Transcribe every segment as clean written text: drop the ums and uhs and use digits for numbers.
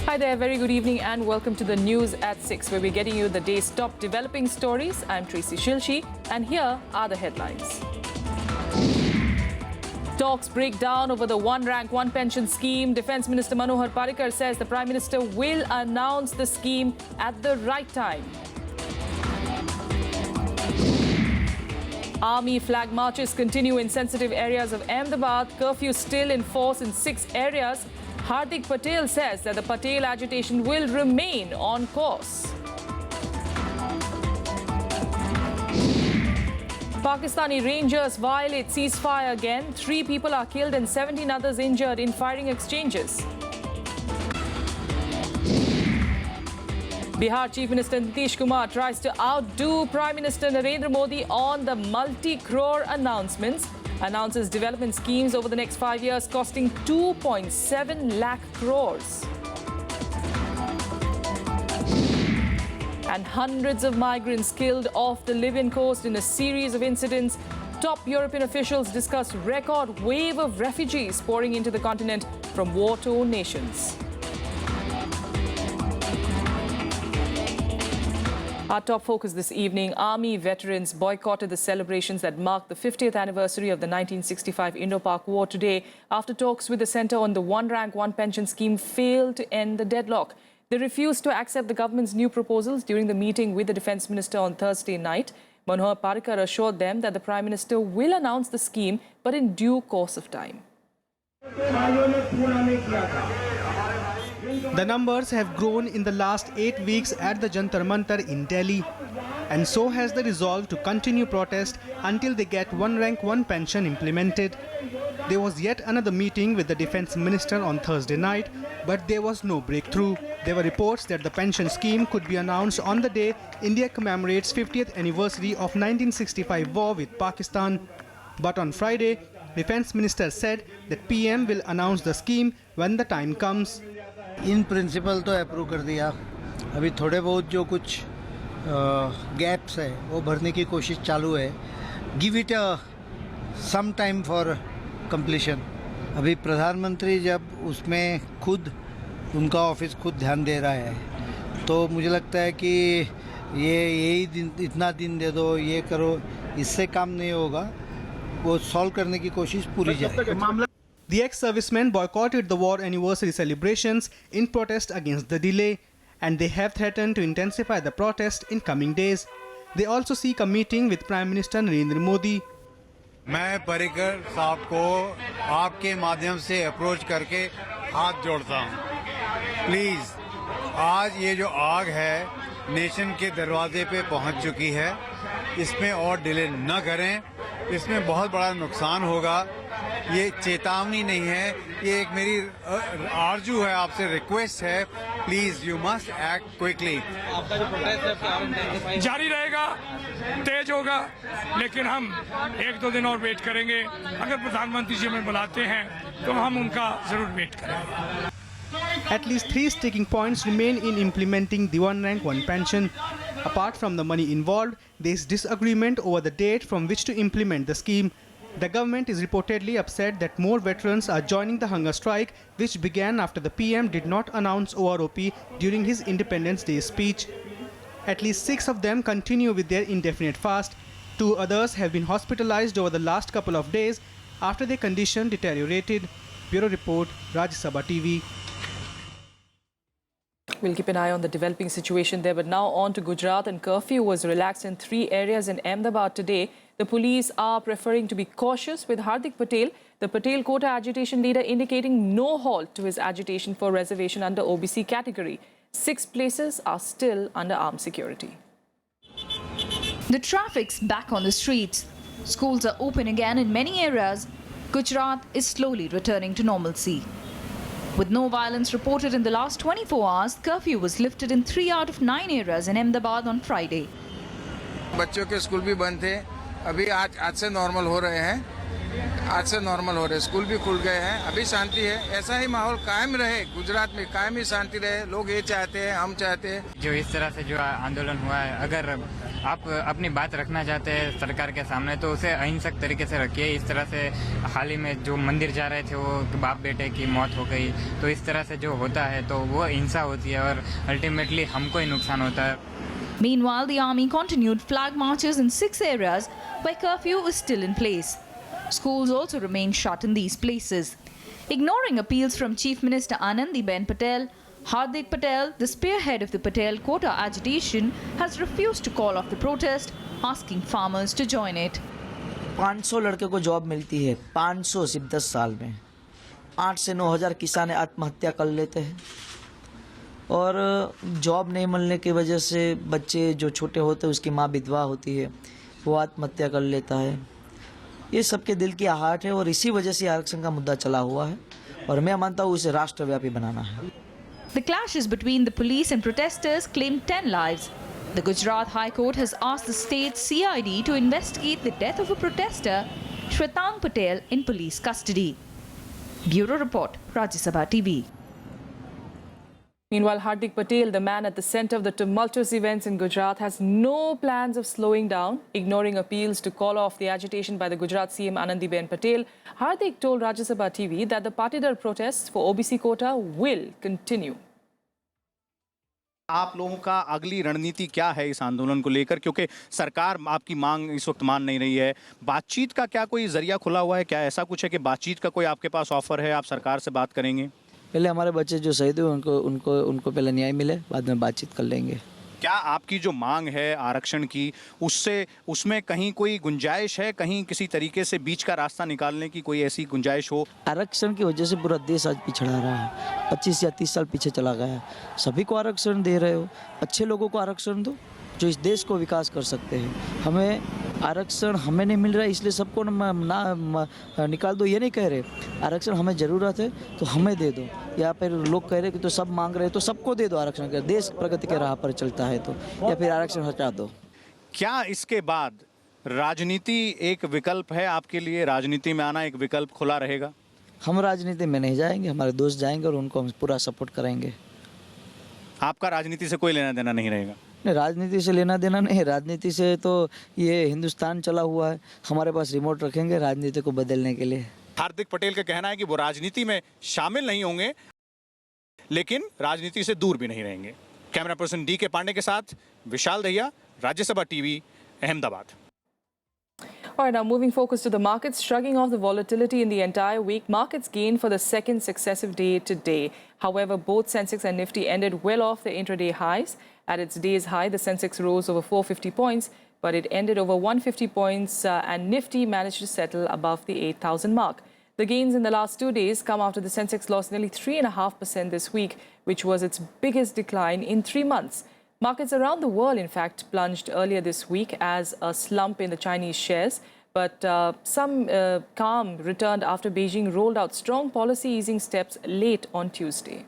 Hi there, very good evening and welcome to the news at 6, where we're getting you the day's top developing stories. I'm Tracy Shilshi and here are the headlines. Talks break down over the one rank, one pension scheme. Defence Minister Manohar Parrikar says the Prime Minister will announce the scheme at the right time. Army flag marches continue in sensitive areas of Ahmedabad. Curfew still in force in 6 areas. Hardik Patel says that the Patel agitation will remain on course. Pakistani Rangers violate ceasefire again. 3 people are killed and 17 others injured in firing exchanges. Bihar Chief Minister Nitish Kumar tries to outdo Prime Minister Narendra Modi on the multi-crore announcements. Announces development schemes over the next 5 years costing 2.7 lakh crores. And hundreds of migrants killed off the Libyan coast in a series of incidents. Top European officials discuss record wave of refugees pouring into the continent from war-torn nations. Our top focus this evening, Army veterans boycotted the celebrations that marked the 50th anniversary of the 1965 Indo-Pak War today after talks with the centre on the one rank, one pension scheme failed to end the deadlock. They refused to accept the government's new proposals during the meeting with the Defence Minister on Thursday night. Manohar Parrikar assured them that the Prime Minister will announce the scheme, but in due course of time. The numbers have grown in the last 8 weeks at the Jantar Mantar in Delhi. And so has the resolve to continue protest until they get one rank, one pension implemented. There was yet another meeting with the Defence Minister on Thursday night, but there was no breakthrough. There were reports that the pension scheme could be announced on the day India commemorates 50th anniversary of 1965 war with Pakistan. But on Friday, Defence Minister said that PM will announce the scheme when the time comes. In principle तो approve कर दिया, अभी थोड़े बहुत जो कुछ gaps है वो भरने की कोशिश चालू है. Give it some time for completion. अभी प्रधानमंत्री जब उसमें खुद उनका ऑफिस खुद ध्यान दे रहा है तो मुझे लगता है कि ये यही दिन इतना दिन दे दो, ये करो, इससे काम नहीं होगा. वो सॉल्व करने की कोशिश पूरी जाए. The ex-servicemen boycotted the war anniversary celebrations in protest against the delay, and they have threatened to intensify the protest in coming days. They also seek a meeting with Prime Minister Narendra Modi. मैं पर्रिकर साहब को आपके माध्यम से approach करके हाथ जोड़ता हूँ. प्लीज, आज ये जो आग है नेशन के दरवाजे पे पहुँच चुकी है, इसमें और डिले न करें. इसमें बहुत बड़ा नुकसान होगा. ये चेतावनी नहीं है, ये एक मेरी आरजू है, आपसे रिक्वेस्ट है. Please you must act quickly. आपका जो प्रोटेस्ट है जारी रहेगा, तेज होगा, लेकिन हम 1-2 दिन और वेट करेंगे. अगर प्रधानमंत्री जी हमें बुलाते हैं तो हम उनका जरूर वेट करेंगे. At least 3 sticking points remain in implementing the one rank, one pension. Apart from the money involved, there is disagreement over the date from which to implement the scheme. The government is reportedly upset that more veterans are joining the hunger strike, which began after the PM did not announce OROP during his Independence Day speech. At least 6 of them continue with their indefinite fast. 2 others have been hospitalized over the last couple of days after their condition deteriorated. Bureau Report, Rajya Sabha TV. We'll keep an eye on the developing situation there. But now on to Gujarat, and curfew was relaxed in 3 areas in Ahmedabad today. The police are preferring to be cautious, with Hardik Patel, the Patel Quota agitation leader, indicating no halt to his agitation for reservation under OBC category. 6 places are still under armed security. The traffic's back on the streets. Schools are open again in many areas. Gujarat is slowly returning to normalcy. With no violence reported in the last 24 hours, curfew was lifted in 3 out of 9 areas in Ahmedabad on Friday. बच्चों के school भी बंद थे, अभी आज से normal हो रहे हैं. आज से नॉर्मल हो रहे हैं, स्कूल भी खुल गए हैं, अभी शांति है. ऐसा ही माहौल कायम रहे, गुजरात में कायम ही शांति रहे. लोग ये चाहते हैं, हम चाहते हैं. जो इस तरह से जो आंदोलन हुआ है, अगर आप अपनी बात रखना चाहते हैं सरकार के सामने तो उसे अहिंसक तरीके से रखिए। इस तरह से हाल ही में जो मंदिर जा रहे थे वो बाप बेटे की मौत हो गई, तो इस तरह से जो होता है तो वो हिंसा होती है और अल्टीमेटली हमको ही नुकसान होता है। Meanwhile, the army continued flag marches in 6 areas where curfew is still in place. Schools also remain shut in these places. Ignoring appeals from Chief Minister Anandiben Patel, Hardik Patel, the spearhead of the Patel quota agitation, has refused to call off the protest, asking farmers to join it. 500 लड़के को job मिलती है, 500 सिर्फ 10 साल में। 8 से 9 हज़ार किसान आत्महत्या कर लेते हैं और जॉब नहीं मिलने की वजह से बच्चे जो छोटे होते हैं उसकी माँ विधवा होती है, वो आत्महत्या कर लेता है। ये सबके दिल की आहट है और इसी वजह से आरक्षण का मुद्दा चला हुआ है और मैं मानता हूँ इसे राष्ट्रव्यापी बनाना है। The clashes between the police and protesters claimed 10 lives. The Gujarat High Court has asked the state CID to investigate the death of a protester, Shwetang Patel, in police custody. Bureau Report, Rajya Sabha TV. Meanwhile, Hardik Patel, the man at the center of the tumultuous events in Gujarat, has no plans of slowing down. Ignoring appeals to call off the agitation by the Gujarat CM Anandiben Patel, Hardik told Rajya Sabha TV that the Patidar protests for OBC quota will continue. आप लोगों का अगली रणनीति क्या है इस आंदोलन को लेकर, क्योंकि सरकार आपकी मांग इस वक्त मान नहीं रही है। बातचीत का क्या कोई जरिया खुला हुआ है? क्या ऐसा कुछ है कि बातचीत का कोई आपके पास ऑफर है, आप सरकार से बात करेंगे? पहले हमारे बच्चे जो शहीद हुए उनको पहले न्याय मिले, बाद में बातचीत कर लेंगे। क्या आपकी जो मांग है आरक्षण की, उसमें कहीं कोई गुंजाइश है, कहीं किसी तरीके से बीच का रास्ता निकालने की कोई ऐसी गुंजाइश हो? आरक्षण की वजह से पूरा देश आज पिछड़ा रहा है, 25 या 30 साल पीछे चला गया है। सभी को आरक्षण दे रहे हो, अच्छे लोगों को आरक्षण दो जो इस देश को विकास कर सकते हैं। हमें आरक्षण हमें नहीं मिल रहा है इसलिए सबको ना निकाल दो, ये नहीं कह रहे। आरक्षण हमें ज़रूरत है तो हमें दे दो, या फिर लोग कह रहे कि तो सब मांग रहे हैं तो सबको दे दो आरक्षण। का देश प्रगति के राह पर चलता है तो, या फिर आरक्षण हटा दो। क्या इसके बाद राजनीति एक विकल्प है आपके लिए? राजनीति में आना एक विकल्प खुला रहेगा? हम राजनीति में नहीं जाएंगे, हमारे दोस्त जाएंगे और उनको हम पूरा सपोर्ट करेंगे। आपका राजनीति से कोई लेना देना नहीं रहेगा? नहीं, राजनीति से लेना देना नहीं, राजनीति से तो ये हिंदुस्तान चला हुआ है। हमारे पास रिमोट रखेंगे राजनीति को बदलने के लिए। हार्दिक पटेल का कहना है कि वो राजनीति में शामिल नहीं होंगे लेकिन राजनीति से दूर भी नहीं रहेंगे। कैमरा पर्सन डी के पांडे के साथ Vishal Dahiya, Rajya Sabha TV, Ahmedabad. All right, now moving focus to the markets. Shrugging off the volatility in the entire week, markets gained for the second successive day today. However, both Sensex and Nifty ended well off their intraday highs. At its day's high, the Sensex rose over 450 points, but it ended over 150 points and Nifty managed to settle above the 8,000 mark. The gains in the last 2 days come after the Sensex lost nearly 3.5% this week, which was its biggest decline in 3 months. Markets around the world, in fact, plunged earlier this week as a slump in the Chinese shares. But some calm returned after Beijing rolled out strong policy easing steps late on Tuesday.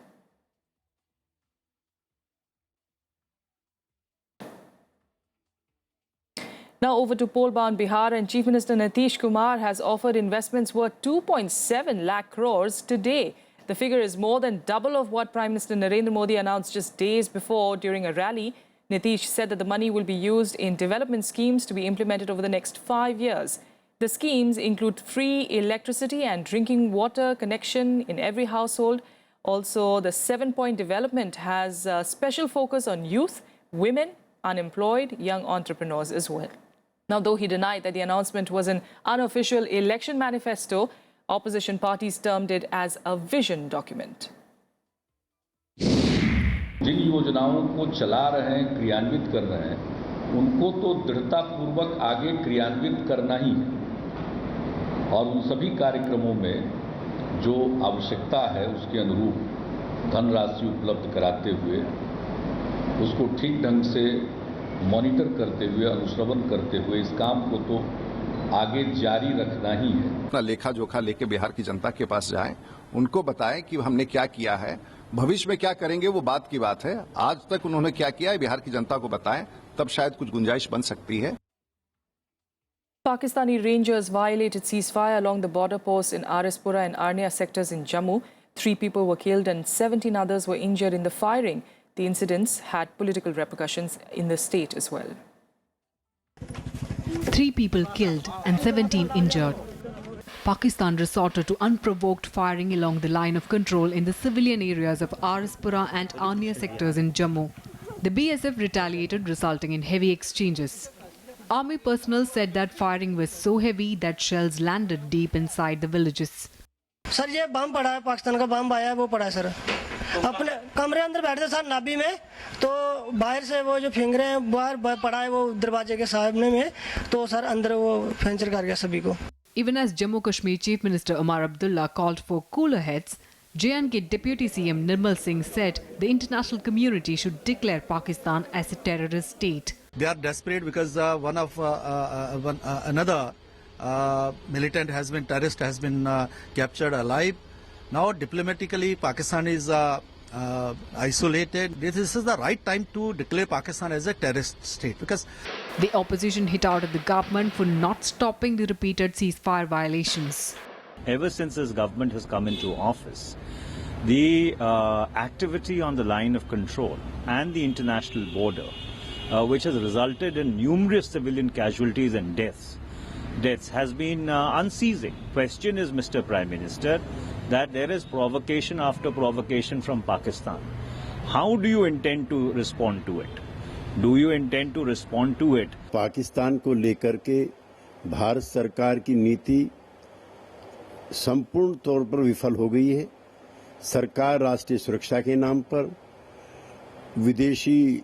Now over to poll-bound Bihar, and Chief Minister Nitish Kumar has offered investments worth 2.7 lakh crores today. The figure is more than double of what Prime Minister Narendra Modi announced just days before during a rally. Nitish said that the money will be used in development schemes to be implemented over the next 5 years. The schemes include free electricity and drinking water connection in every household. Also, the 7-point development has a special focus on youth, women, unemployed, young entrepreneurs as well. Now, though he denied that the announcement was an unofficial election manifesto, opposition parties termed it as a vision document. जिन योजनाओं को चला रहे हैं, क्रियान्वित कर रहे हैं, उनको तो दृढ़तापूर्वक आगे क्रियान्वित करना ही है और उन सभी कार्यक्रमों में जो आवश्यकता है उसके अनुरूप धनराशि उपलब्ध कराते हुए उसको ठीक ढंग से मॉनिटर करते हुए, अनुश्रवण करते हुए इस काम को तो आगे जारी रखना ही है। अपना लेखा जोखा लेके बिहार की जनता के पास जाएं, उनको बताएं कि हमने क्या किया है, भविष्य में क्या करेंगे वो बात की बात है। आज तक उन्होंने क्या किया है बिहार की जनता को बताएं, तब शायद कुछ गुंजाइश बन सकती है। Pakistani Rangers violated ceasefire along the border posts in Arispura and Arnia sectors in Jammu. 3 people were killed and 17 others were injured in the firing. The incidents had political repercussions in the state as well. 3 people killed and 17 injured. Pakistan resorted to unprovoked firing along the line of control in the civilian areas of Arispura and Ania sectors in Jammu. The BSF retaliated, resulting in heavy exchanges. Army personnel said that firing was so heavy that shells landed deep inside the villages. Sir ये बम पड़ा है, पाकिस्तान का बम आया है, वो पड़ा है sir. अपने कमरे अंदर बैठे थे सर नाबी में, तो बाहर से वो जो फिंगरे हैं बाहर पड़ा है वो दरवाजे के सामने में, तो सर अंदर वो फ्रैक्चर कर गया सभी को। Even as Jammu Kashmir Chief Minister Omar Abdullah called for cooler heads, J&K Deputy CM Nirmal Singh said the international community should declare Pakistan as a terrorist state. They are desperate because another militant terrorist has been captured alive. Now diplomatically Pakistan is isolated. This is the right time to declare Pakistan as a terrorist state, because the opposition hit out at the government for not stopping the repeated ceasefire violations. Ever since this government has come into office, the activity on the line of control and the international border, which has resulted in numerous civilian casualties and deaths, has been unceasing. Question is, Mr. Prime Minister, that there is provocation after provocation from Pakistan. How do you intend to respond to it? Do you intend to respond to it? Pakistan को लेकर के भारत सरकार की नीति संपूर्ण तौर पर विफल हो गई है। सरकार राष्ट्रीय सुरक्षा के नाम पर, विदेशी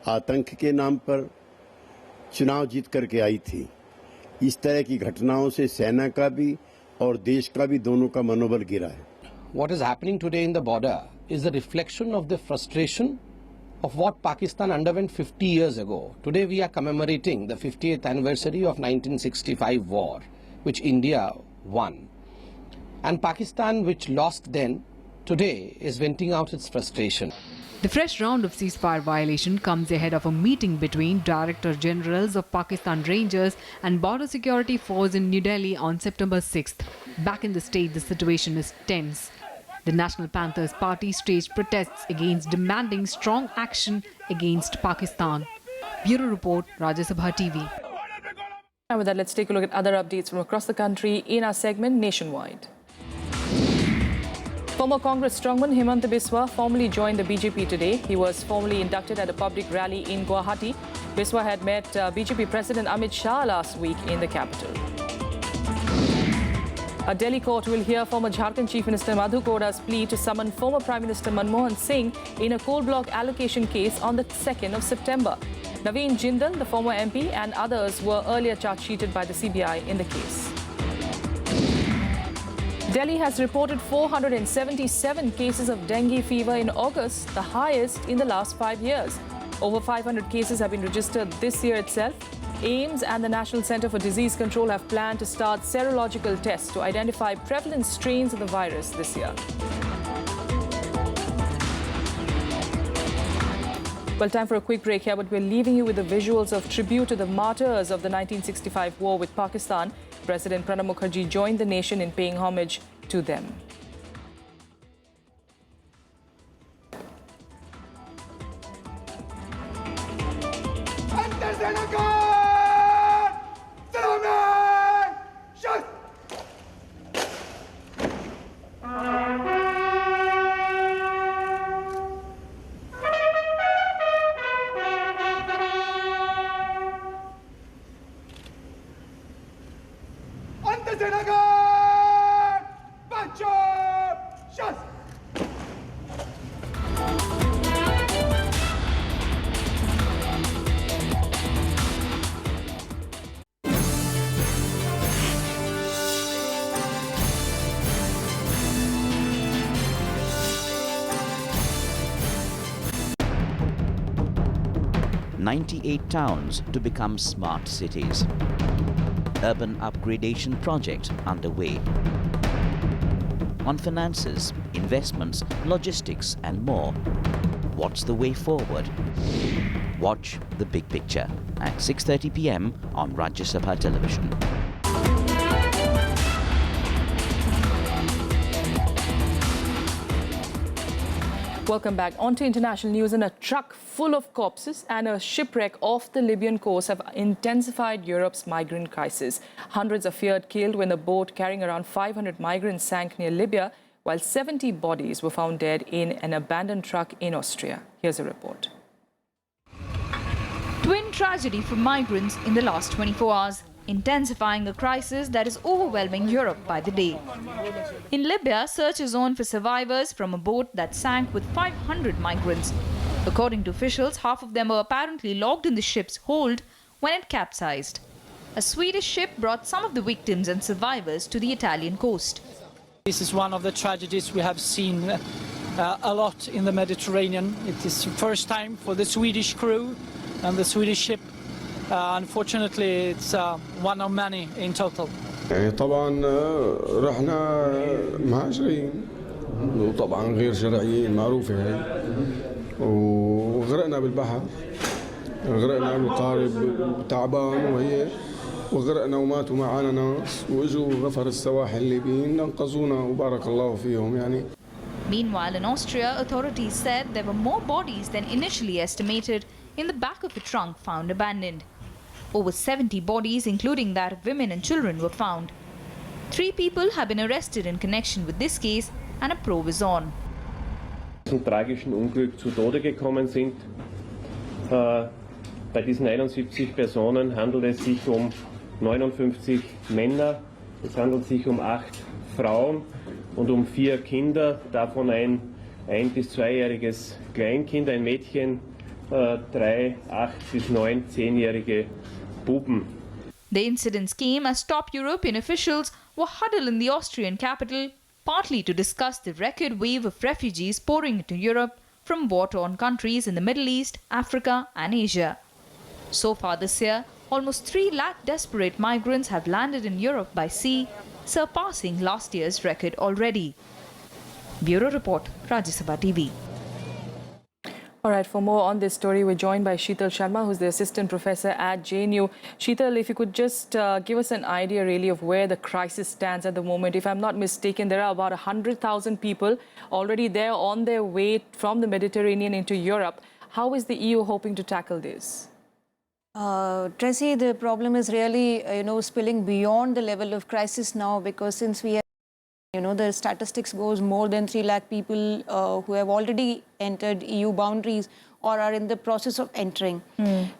आतंक के नाम पर चुनाव जीत करके आई थी। इस तरह की घटनाओं से सेना का भी और देश का भी दोनों का मनोबल गिरा है। What is happening today in the border is a reflection of the frustration of what Pakistan underwent 50 years ago. Today we are commemorating the 50th anniversary of 1965 war, which India won. And Pakistan, which lost then, today is venting out its frustration. The fresh round of ceasefire violation comes ahead of a meeting between Director Generals of Pakistan Rangers and Border Security Force in New Delhi on September 6th. Back in the state, the situation is tense. The National Panthers Party staged protests against demanding strong action against Pakistan. Bureau Report, Rajya Sabha TV. And with that, let's take a look at other updates from across the country in our segment Nationwide. Former Congress strongman Himanta Biswa formally joined the BJP today. He was formally inducted at a public rally in Guwahati. Biswa had met BJP President Amit Shah last week in the capital. A Delhi court will hear former Jharkhand Chief Minister Madhu Koda's plea to summon former Prime Minister Manmohan Singh in a coal block allocation case on the 2nd of September. Naveen Jindal, the former MP, and others were earlier charge-sheeted by the CBI in the case. Delhi has reported 477 cases of dengue fever in August, the highest in the last 5 years. Over 500 cases have been registered this year itself. AIIMS and the National Centre for Disease Control have planned to start serological tests to identify prevalent strains of the virus this year. Well, time for a quick break here, but we're leaving you with the visuals of tribute to the martyrs of the 1965 war with Pakistan. President Pranab Mukherjee joined the nation in paying homage to them. "98 towns to become smart cities. Urban upgradation project underway. On finances, investments, logistics and more. What's the way forward? Watch The Big Picture at 6:30 p.m. on Rajya Sabha Television. Welcome back. On to international news. And a truck full of corpses and a shipwreck off the Libyan coast have intensified Europe's migrant crisis. Hundreds are feared killed when a boat carrying around 500 migrants sank near Libya, while 70 bodies were found dead in an abandoned truck in Austria. Here's a report. Twin tragedy for migrants in the last 24 hours, intensifying a crisis that is overwhelming Europe by the day. In Libya, search is on for survivors from a boat that sank with 500 migrants. According to officials, half of them were apparently locked in the ship's hold when it capsized. A Swedish ship brought some of the victims and survivors to the Italian coast. This is one of the tragedies we have seen a lot in the Mediterranean. It is the first time for the Swedish crew and the Swedish ship. Unfortunately, it's one of many in total. طبعا رحنا مهاجرين وطبعا غير شرعيين معروفة هاي وغرقنا بالبحر غرقنا بقارب تعبان وهي وغرقنا وماتوا معنا ناس واجوا غفر السواحل الليبيين انقذونا وبارك الله فيهم يعني. Meanwhile, in Austria, authorities said there were more bodies than initially estimated in the back of a trunk found abandoned. Over 70 bodies, including that of women and children, were found. 3 people have been arrested in connection with this case and a probe is on. Zum tragischen Unglück zu Tode gekommen sind. Bei diesen 71 Personen handelt es sich um 59 Männer, es handelt sich um 8 Frauen und um 4 Kinder, davon ein 1- bis 2-jähriges Kleinkind, ein Mädchen, 3, 8 bis 9, 10-jährige Buben. The incidents came as top European officials were huddled in the Austrian capital, partly to discuss the record wave of refugees pouring into Europe from war-torn countries in the Middle East, Africa and Asia. So far this year, almost 3 lakh desperate migrants have landed in Europe by sea, surpassing last year's record already. Bureau Report, Rajya Sabha TV. All right, for more on this story, we're joined by Sheetal Sharma, who's the assistant professor at JNU. Sheetal, if you could just give us an idea really of where the crisis stands at the moment. If I'm not mistaken, there are about 100,000 people already there on their way from the Mediterranean into Europe. How is the EU hoping to tackle this? Tracy, the problem is really, spilling beyond the level of crisis now, because since we have, the statistics goes more than 3 lakh people who have already entered EU boundaries or are in the process of entering.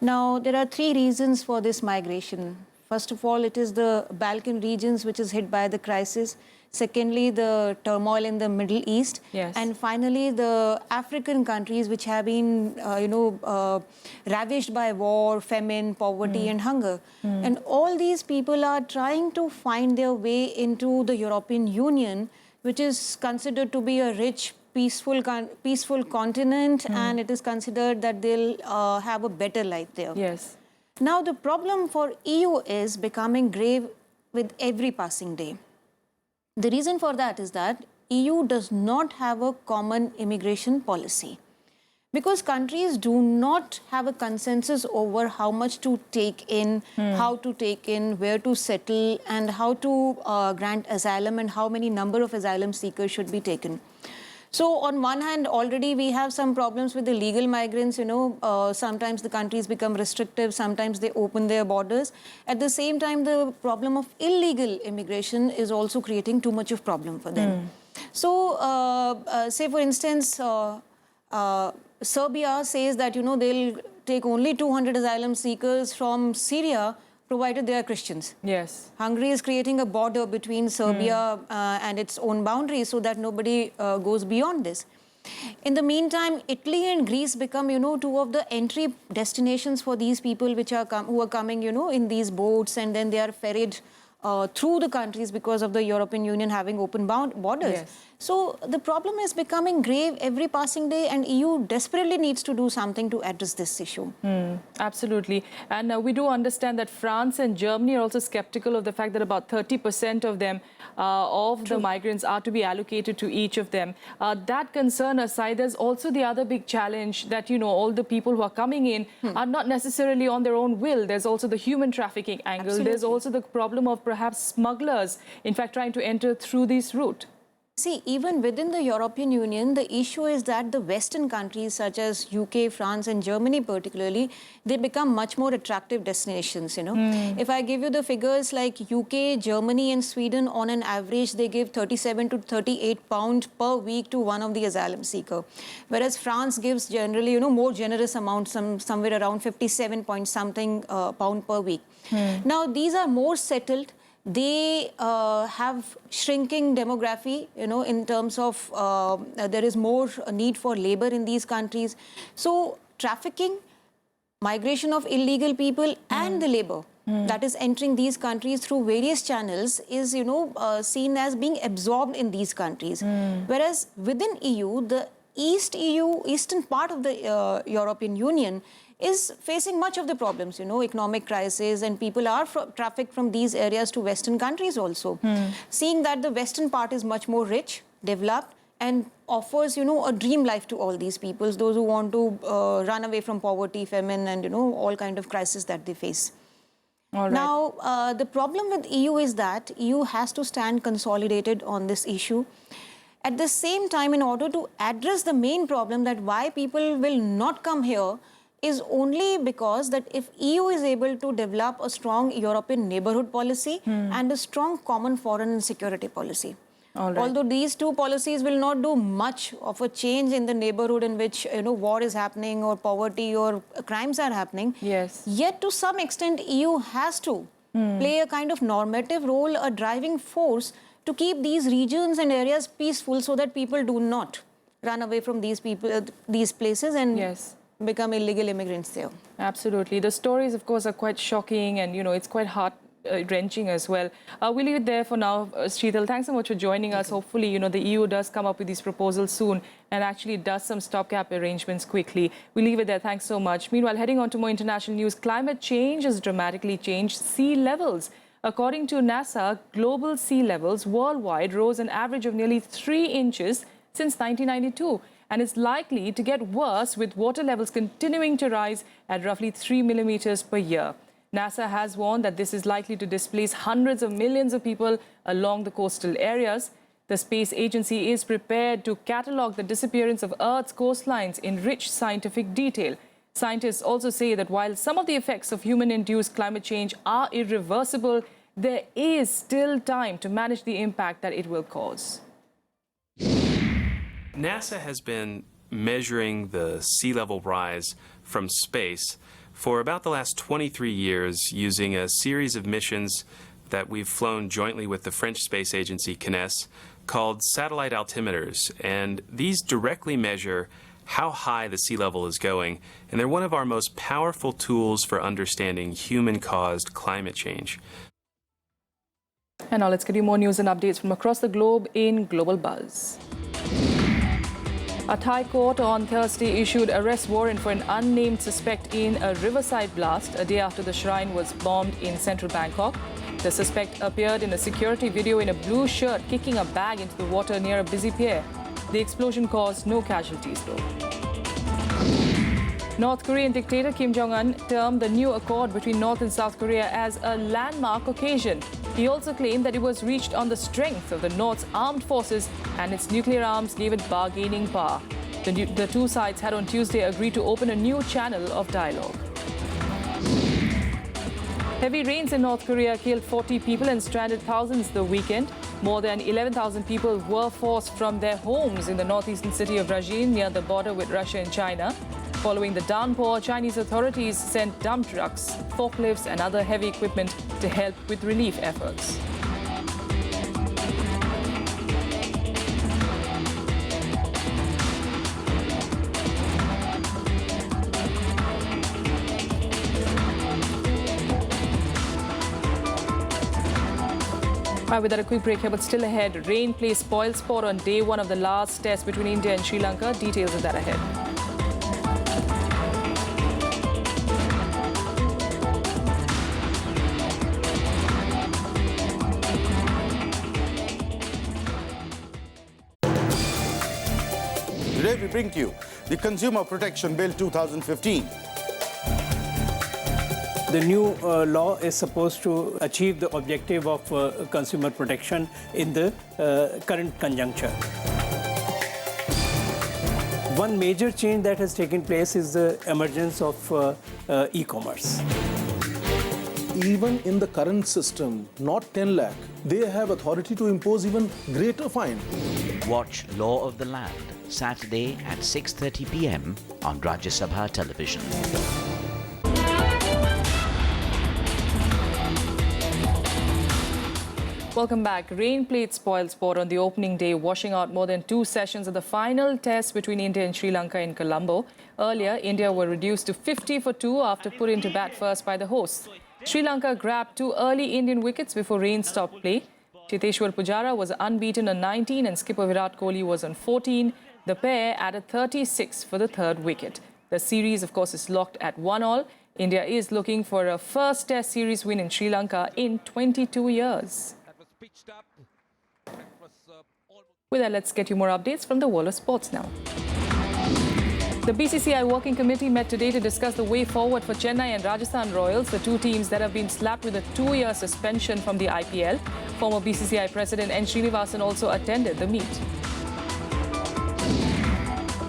Now, there are 3 reasons for this migration. First of all, it is the Balkan regions which is hit by the crisis. Secondly, the turmoil in the Middle East. Yes. And finally, the African countries which have been, ravaged by war, famine, poverty and hunger. And all these people are trying to find their way into the European Union, which is considered to be a rich, peaceful continent, and it is considered that they'll have a better life there. Yes. Now, the problem for EU is becoming grave with every passing day. The reason for that is that EU does not have a common immigration policy, because countries do not have a consensus over how much to take in, how to take in, where to settle, and how to grant asylum, and how many number of asylum seekers should be taken. So on one hand, already we have some problems with the legal migrants, sometimes the countries become restrictive, sometimes they open their borders. At the same time, the problem of illegal immigration is also creating too much of problem for them. So, say for instance, Serbia says that, they'll take only 200 asylum seekers from Syria, provided they are Christians. Yes. Hungary is creating a border between Serbia and its own boundaries so that nobody goes beyond this. In the meantime, Italy and Greece become, 2 of the entry destinations for these people which are who are coming, in these boats, and then they are ferried through the countries because of the European Union having open borders. Yes. So the problem is becoming grave every passing day, and EU desperately needs to do something to address this issue. Absolutely. And we do understand that France and Germany are also skeptical of the fact that about 30% of them, of the migrants, are to be allocated to each of them. That concern aside, there's also the other big challenge that, all the people who are coming in are not necessarily on their own will. There's also the human trafficking angle. Absolutely. There's also the problem of perhaps smugglers, in fact, trying to enter through this route. See, even within the European Union, the issue is that the Western countries such as UK, France and Germany particularly, they become much more attractive destinations, you know. If I give you the figures like UK, Germany and Sweden, on an average, they give 37 to 38 pounds per week to one of the asylum seeker. Whereas France gives generally, you know, more generous amounts, somewhere around 57 point something pound per week. Now, these are more settled. They have shrinking demography, you know, in terms of there is more need for labor in these countries. So trafficking, migration of illegal people and the labor that is entering these countries through various channels is, you know, seen as being absorbed in these countries. Whereas within EU, the eastern part of the European Union is facing much of the problems, you know, economic crisis, and people are trafficked from these areas to Western countries also. Seeing that the Western part is much more rich, developed, and offers, you know, a dream life to all these peoples, those who want to run away from poverty, famine, and, you know, all kind of crises that they face. Now, the problem with EU is that EU has to stand consolidated on this issue. At the same time, in order to address the main problem that why people will not come here, is only because that if EU is able to develop a strong European neighborhood policy and a strong common foreign and security policy. Although these two policies will not do much of a change in the neighborhood in which, you know, war is happening or poverty or crimes are happening, yet to some extent EU has to play a kind of normative role, a driving force to keep these regions and areas peaceful so that people do not run away from these places and become illegal immigrants there. Absolutely. The stories, of course, are quite shocking, and, you know, it's quite heart-wrenching as well. We'll leave it there for now. Sheetal, thanks so much for joining us. Hopefully, you know, the EU does come up with these proposals soon and actually does some stopgap arrangements quickly. We'll leave it there. Thanks so much. Meanwhile, heading on to more international news, climate change has dramatically changed sea levels. According to NASA, global sea levels worldwide rose an average of nearly 3 inches since 1992. And it's likely to get worse with water levels continuing to rise at roughly 3 millimeters per year. NASA has warned that this is likely to displace hundreds of millions of people along the coastal areas. The space agency is prepared to catalogue the disappearance of Earth's coastlines in rich scientific detail. Scientists also say that while some of the effects of human-induced climate change are irreversible, there is still time to manage the impact that it will cause. NASA has been measuring the sea level rise from space for about the last 23 years using a series of missions that we've flown jointly with the French space agency CNES called satellite altimeters. And these directly measure how high the sea level is going, and they're one of our most powerful tools for understanding human-caused climate change. And now let's get you more news and updates from across the globe in Global Buzz. A Thai court on Thursday issued arrest warrant for an unnamed suspect in a riverside blast a day after the shrine was bombed in central Bangkok. The suspect appeared in a security video in a blue shirt kicking a bag into the water near a busy pier. The explosion caused no casualties, though. North Korean dictator Kim Jong-un termed the new accord between North and South Korea as a landmark occasion. He also claimed that it was reached on the strength of the North's armed forces and its nuclear arms gave it bargaining power. The two sides had on Tuesday agreed to open a new channel of dialogue. Heavy rains in North Korea killed 40 people and stranded thousands the weekend. More than 11,000 people were forced from their homes in the northeastern city of Rajin near the border with Russia and China. Following the downpour, Chinese authorities sent dump trucks, forklifts and other heavy equipment to help with relief efforts. With that, a quick break here, but still ahead. Rain plays spoil sport on day one of the last test between India and Sri Lanka. Details of that ahead. Today we bring to you the Consumer Protection Bill 2015. The new law is supposed to achieve the objective of consumer protection in the current conjuncture. One major change that has taken place is the emergence of e-commerce. Even in the current system, not 10 lakh, they have authority to impose even greater fine. Watch Law of the Land, Saturday at 6:30 p.m. on Rajya Sabha television. Welcome back. Rain played spoilsport on the opening day, washing out more than 2 sessions of the final test between India and Sri Lanka in Colombo. Earlier, India were reduced to 50 for 2 after put into bat first by the hosts. Sri Lanka grabbed 2 early Indian wickets before rain stopped play. Cheteshwar Pujara was unbeaten on 19 and skipper Virat Kohli was on 14. The pair added 36 for the 3rd wicket. The series, of course, is locked at 1-1. India is looking for a first test series win in Sri Lanka in 22 years. With that, let's get you more updates from the world of sports now. The BCCI Working Committee met today to discuss the way forward for Chennai and Rajasthan Royals, the 2 teams that have been slapped with a 2-year suspension from the IPL. Former BCCI President N. Srinivasan also attended the meet.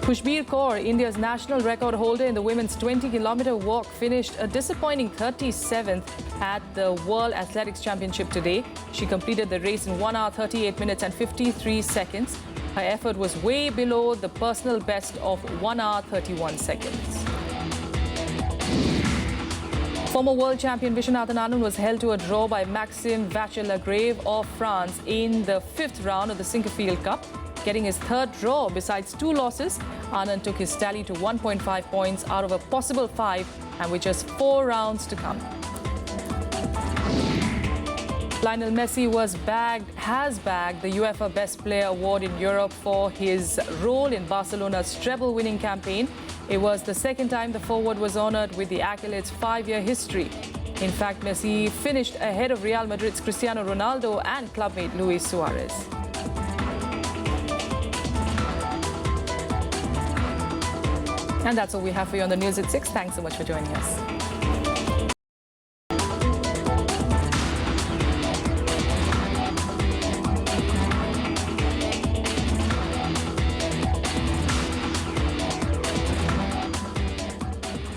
Khushbir Kaur, India's national record holder in the women's 20-kilometer walk, finished a disappointing 37th at the World Athletics Championship today. She completed the race in 1 hour, 38 minutes and 53 seconds. Her effort was way below the personal best of 1 hour, 31 seconds. Former world champion Viswanathan Anand was held to a draw by Maxime Vachier-Lagrave of France in the 5th round of the Sinquefield Cup. Getting his 3rd draw besides 2 losses, Anand took his tally to 1.5 points out of a possible 5 and with just 4 rounds to come. Lionel Messi has bagged the UEFA Best Player Award in Europe for his role in Barcelona's treble-winning campaign. It was the 2nd time the forward was honoured with the accolade's 5-year history. In fact, Messi finished ahead of Real Madrid's Cristiano Ronaldo and clubmate Luis Suarez. And that's all we have for you on the news at 6. Thanks so much for joining us.